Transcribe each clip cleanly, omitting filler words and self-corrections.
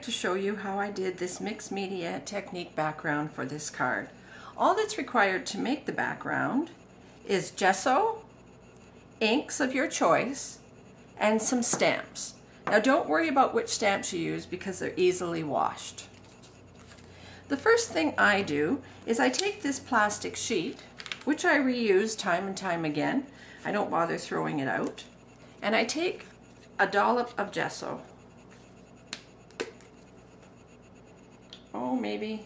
like to show you how I did this mixed media technique background for this card. All that's required to make the background is gesso, inks of your choice, and some stamps. Now don't worry about which stamps you use because they're easily washed. The first thing I do is I take this plastic sheet, which I reuse time and time again. I don't bother throwing it out. And I take a dollop of gesso. Oh, maybe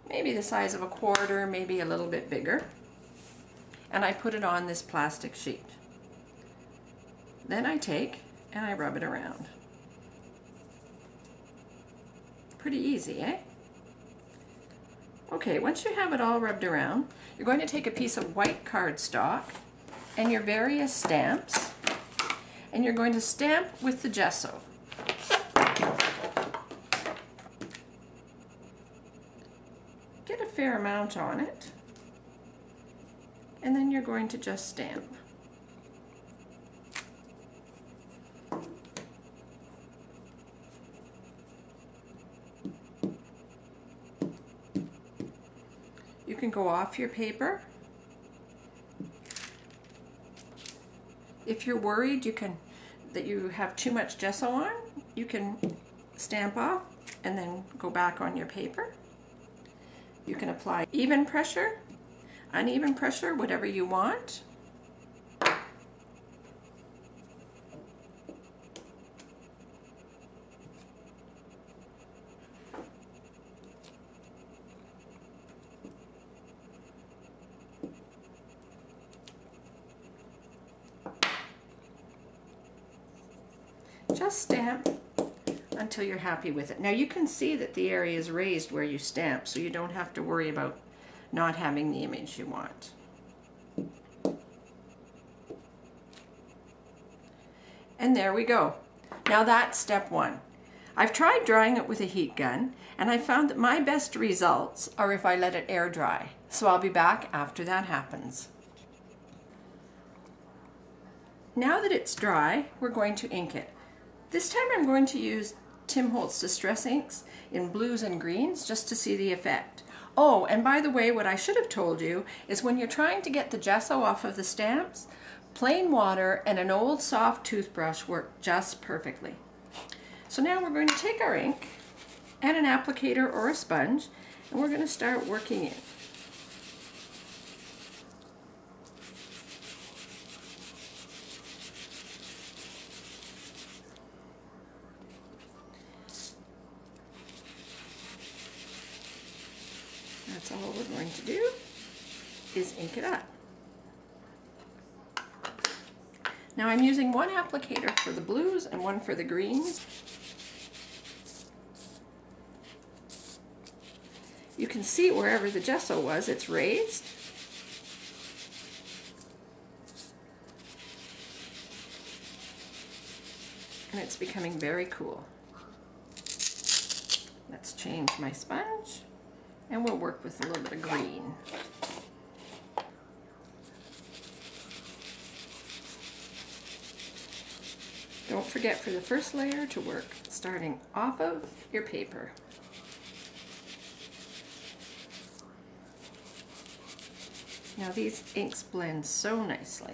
the size of a quarter, maybe a little bit bigger. And I put it on this plastic sheet. Then I take and I rub it around. Pretty easy, eh? Okay, once you have it all rubbed around, you're going to take a piece of white cardstock and your various stamps, and you're going to stamp with the gesso. Get a fair amount on it, and then you're going to just stamp. You can go off your paper. If you're worried that you have too much gesso on, you can stamp off and then go back on your paper. You can apply even pressure, uneven pressure, whatever you want. Just stamp until you're happy with it. Now you can see that the area is raised where you stamp, so you don't have to worry about not having the image you want. And there we go. Now that's step one. I've tried drying it with a heat gun, and I found that my best results are if I let it air dry. So I'll be back after that happens. Now that it's dry, we're going to ink it. This time I'm going to use Tim Holtz Distress Inks in blues and greens just to see the effect. Oh, and by the way, what I should have told you is when you're trying to get the gesso off of the stamps, plain water and an old soft toothbrush work just perfectly. So now we're going to take our ink and an applicator or a sponge, and we're going to start working in. That's all we're going to do is ink it up. Now I'm using one applicator for the blues and one for the greens. You can see wherever the gesso was, it's raised. And it's becoming very cool. Let's change my sponge. And we'll work with a little bit of green. Don't forget for the first layer to work starting off of your paper. Now these inks blend so nicely.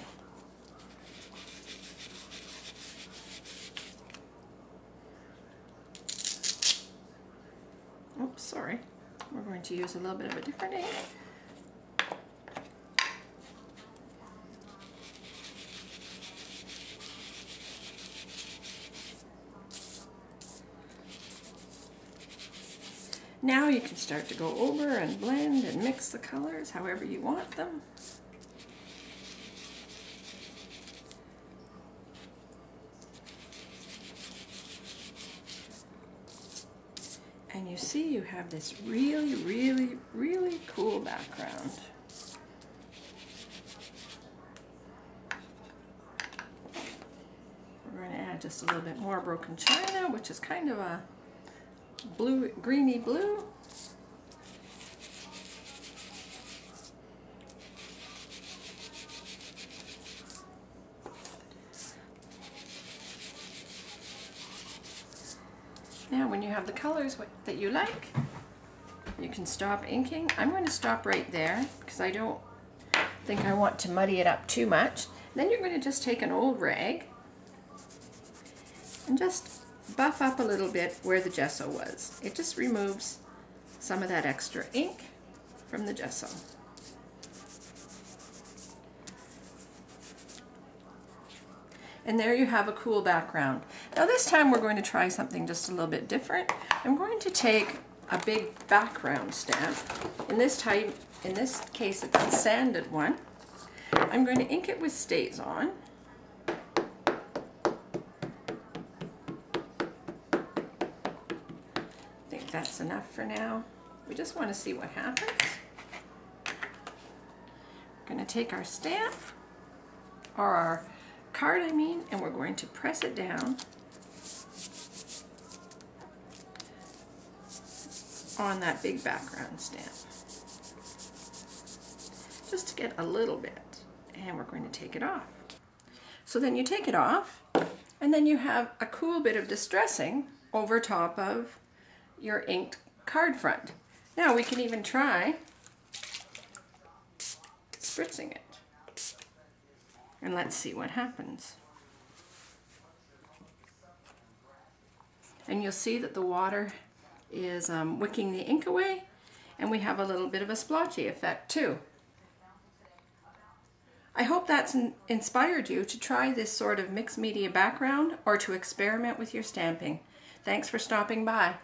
Oops, sorry. We're going to use a little bit of a different ink. Now you can start to go over and blend and mix the colors however you want them. And you see you have this really, really, really cool background. We're going to add just a little bit more broken china, which is kind of a blue, greeny blue. you have the colors that you like, you can stop inking. I'm going to stop right there because I don't think I want to muddy it up too much. Then you're going to just take an old rag and just buff up a little bit where the gesso was. It just removes some of that extra ink from the gesso. And there you have a cool background. Now this time we're going to try something just a little bit different. I'm going to take a big background stamp. In this case it's a sanded one. I'm going to ink it with StazOn. I think that's enough for now. We just want to see what happens. We're going to take our stamp, or our card I mean, and we're going to press it down on that big background stamp. Just to get a little bit. And we're going to take it off. So then you take it off, and then you have a cool bit of distressing over top of your inked card front. Now we can even try spritzing it. And let's see what happens. And you'll see that the water is wicking the ink away, and we have a little bit of a splotchy effect too. I hope that's inspired you to try this sort of mixed media background or to experiment with your stamping. Thanks for stopping by.